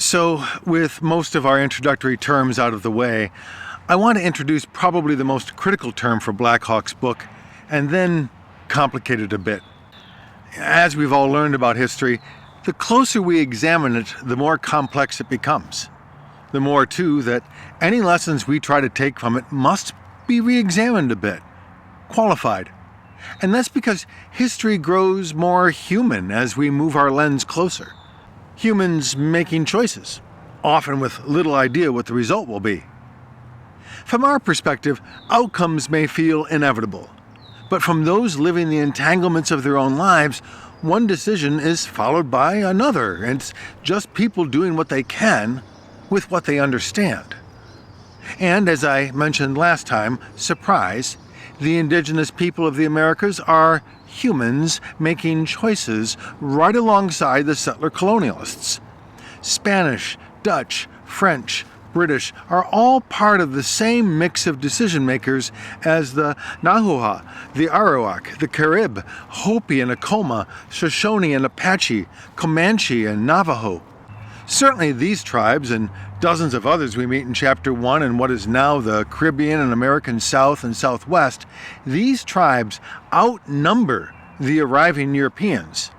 So, with most of our introductory terms out of the way, I want to introduce probably the most critical term for Black Hawk's book, and then complicate it a bit. As we've all learned about history, the closer we examine it, the more complex it becomes. The more, too, that any lessons we try to take from it must be re-examined a bit, qualified. And that's because history grows more human as we move our lens closer. Humans making choices, often with little idea what the result will be. From our perspective, outcomes may feel inevitable, but from those living the entanglements of their own lives, one decision is followed by another, and it's just people doing what they can with what they understand. And as I mentioned last time, surprise, the indigenous people of the Americas are humans making choices right alongside the settler colonialists. Spanish, Dutch, French, British are all part of the same mix of decision makers as the Nahuatl, the Arawak, the Carib, Hopi and Acoma, Shoshone and Apache, Comanche and Navajo. Certainly these tribes and dozens of others we meet in Chapter 1 in what is now the Caribbean and American South and Southwest, these tribes outnumber the arriving Europeans.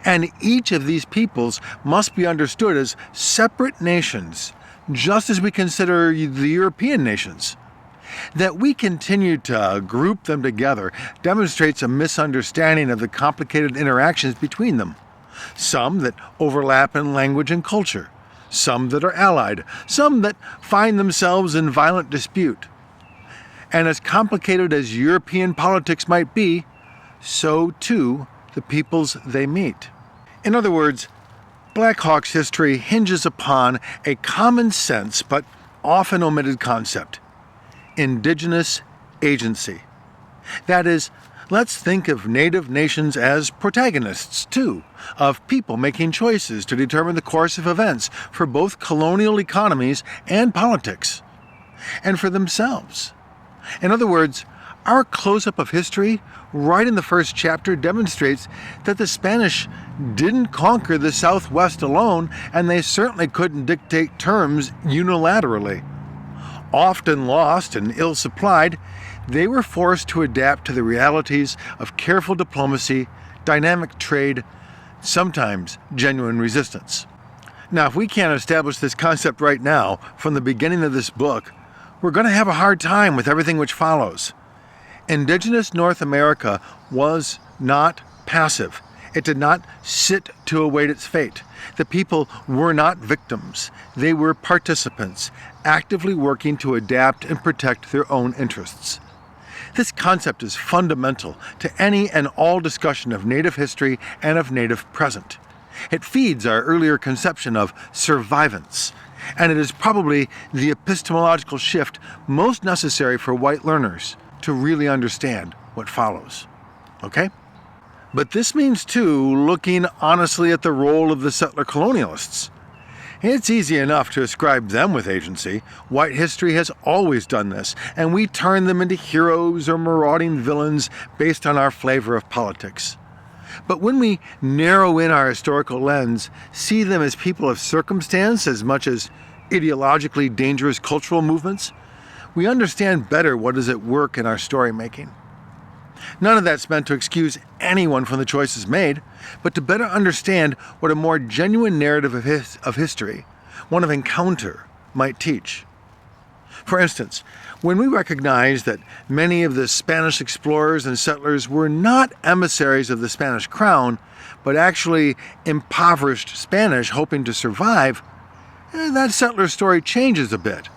And each of these peoples must be understood as separate nations, just as we consider the European nations. That we continue to group them together demonstrates a misunderstanding of the complicated interactions between them. Some that overlap in language and culture, some that are allied, some that find themselves in violent dispute. And as complicated as European politics might be, so too the peoples they meet. In other words, Black Hawk's history hinges upon a common sense but often omitted concept: indigenous agency. That is, let's think of native nations as protagonists, too, of people making choices to determine the course of events for both colonial economies and politics, and for themselves. In other words, our close-up of history, right in the first chapter, demonstrates that the Spanish didn't conquer the Southwest alone, and they certainly couldn't dictate terms unilaterally. Often lost and ill-supplied, they were forced to adapt to the realities of careful diplomacy, dynamic trade, sometimes genuine resistance. Now, if we can't establish this concept right now, from the beginning of this book, we're going to have a hard time with everything which follows. Indigenous North America was not passive. It did not sit to await its fate. The people were not victims. They were participants, actively working to adapt and protect their own interests. This concept is fundamental to any and all discussion of Native history and of Native present. It feeds our earlier conception of survivance, and it is probably the epistemological shift most necessary for white learners to really understand what follows. Okay? But this means, too, looking honestly at the role of the settler colonialists. It's easy enough to ascribe them with agency. White history has always done this, and we turn them into heroes or marauding villains based on our flavor of politics. But when we narrow in our historical lens, see them as people of circumstance as much as ideologically dangerous cultural movements, we understand better what is at work in our story making. None of that's meant to excuse anyone from the choices made, but to better understand what a more genuine narrative of history, one of encounter, might teach. For instance, when we recognize that many of the Spanish explorers and settlers were not emissaries of the Spanish crown, but actually impoverished Spanish hoping to survive, that settler story changes a bit.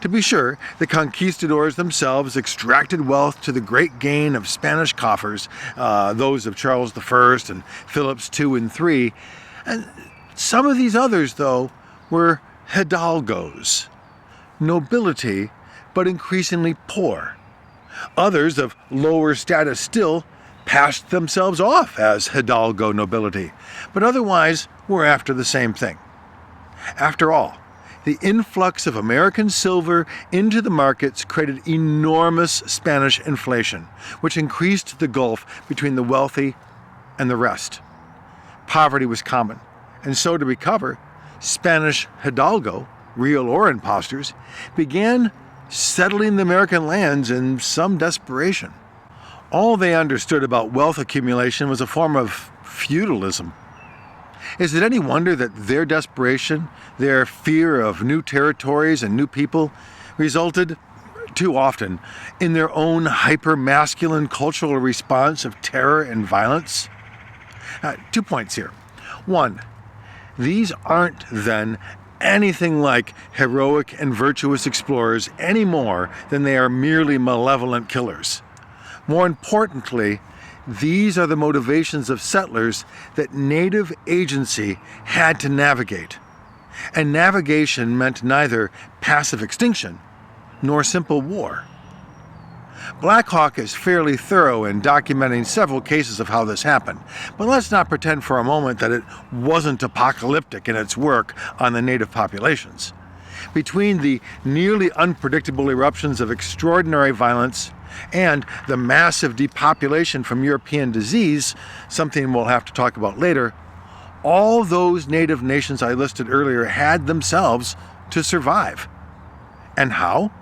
To be sure, the conquistadors themselves extracted wealth to the great gain of Spanish coffers, those of Charles I and Philips II and III. And some of these others, though, were hidalgos, nobility, but increasingly poor. Others of lower status still passed themselves off as hidalgo nobility, but otherwise were after the same thing. After all, the influx of American silver into the markets created enormous Spanish inflation, which increased the gulf between the wealthy and the rest. Poverty was common, and so to recover, Spanish hidalgo, real or impostors, began settling the American lands in some desperation. All they understood about wealth accumulation was a form of feudalism. Is it any wonder that their desperation, their fear of new territories and new people, resulted, too often, in their own hyper-masculine cultural response of terror and violence? 2 points here. One, these aren't then anything like heroic and virtuous explorers any more than they are merely malevolent killers. More importantly, these are the motivations of settlers that native agency had to navigate. And navigation meant neither passive extinction nor simple war. Black Hawk is fairly thorough in documenting several cases of how this happened, but let's not pretend for a moment that it wasn't apocalyptic in its work on the native populations. Between the nearly unpredictable eruptions of extraordinary violence and the massive depopulation from European disease, something we'll have to talk about later, all those native nations I listed earlier had themselves to survive. And how?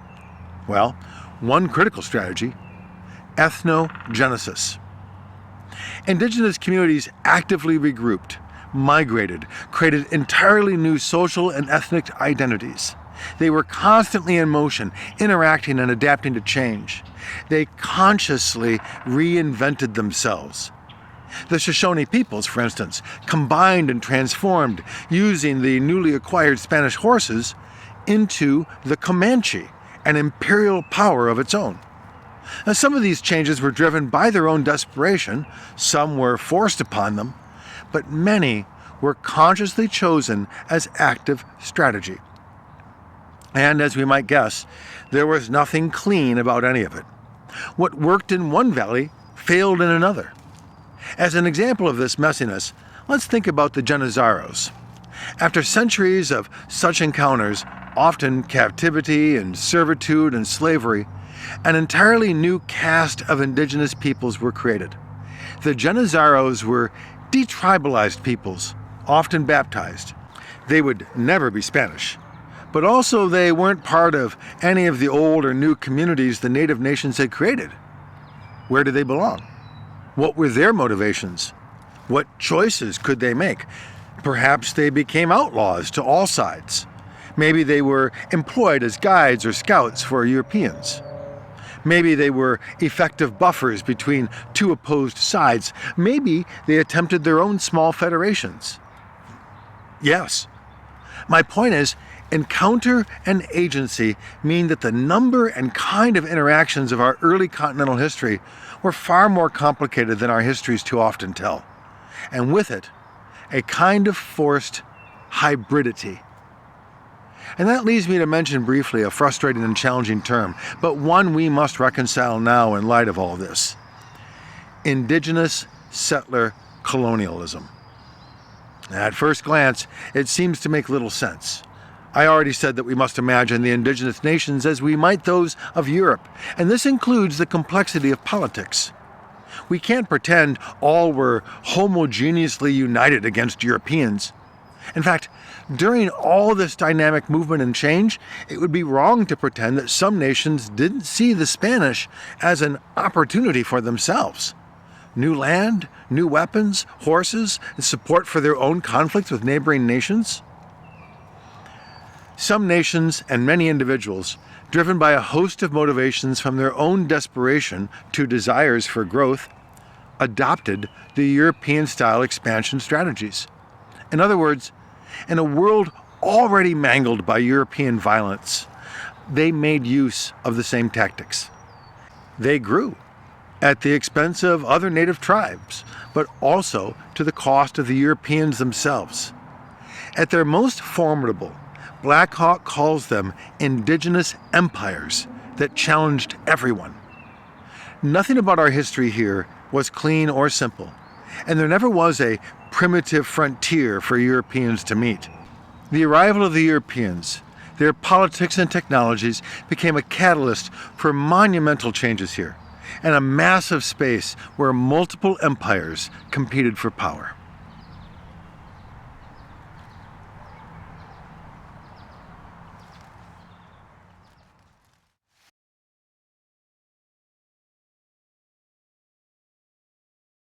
Well, one critical strategy: ethnogenesis. Indigenous communities actively regrouped, migrated, created entirely new social and ethnic identities. They were constantly in motion, interacting and adapting to change. They consciously reinvented themselves. The Shoshone peoples, for instance, combined and transformed, using the newly acquired Spanish horses into the Comanche, an imperial power of its own. Now, some of these changes were driven by their own desperation, some were forced upon them, but many were consciously chosen as active strategy. And as we might guess, there was nothing clean about any of it. What worked in one valley failed in another. As an example of this messiness, let's think about the Janizaros. After centuries of such encounters, often captivity and servitude and slavery, an entirely new caste of indigenous peoples were created. The Janizaros were detribalized peoples, often baptized. They would never be Spanish, but also they weren't part of any of the old or new communities the native nations had created. Where did they belong? What were their motivations? What choices could they make? Perhaps they became outlaws to all sides. Maybe they were employed as guides or scouts for Europeans. Maybe they were effective buffers between two opposed sides. Maybe they attempted their own small federations. Yes. My point is, encounter and agency mean that the number and kind of interactions of our early continental history were far more complicated than our histories too often tell. And with it, a kind of forced hybridity. And that leads me to mention briefly a frustrating and challenging term, but one we must reconcile now in light of all this: indigenous settler colonialism. At first glance, it seems to make little sense. I already said that we must imagine the indigenous nations as we might those of Europe, and this includes the complexity of politics. We can't pretend all were homogeneously united against Europeans. In fact, during all this dynamic movement and change, it would be wrong to pretend that some nations didn't see the Spanish as an opportunity for themselves. New land, new weapons, horses, and support for their own conflicts with neighboring nations. Some nations and many individuals, driven by a host of motivations from their own desperation to desires for growth, adopted the European-style expansion strategies. In other words, in a world already mangled by European violence, they made use of the same tactics. They grew at the expense of other native tribes, but also to the cost of the Europeans themselves. At their most formidable, Black Hawk calls them indigenous empires that challenged everyone. Nothing about our history here was clean or simple, and there never was a primitive frontier for Europeans to meet. The arrival of the Europeans, their politics and technologies became a catalyst for monumental changes here, and a massive space where multiple empires competed for power.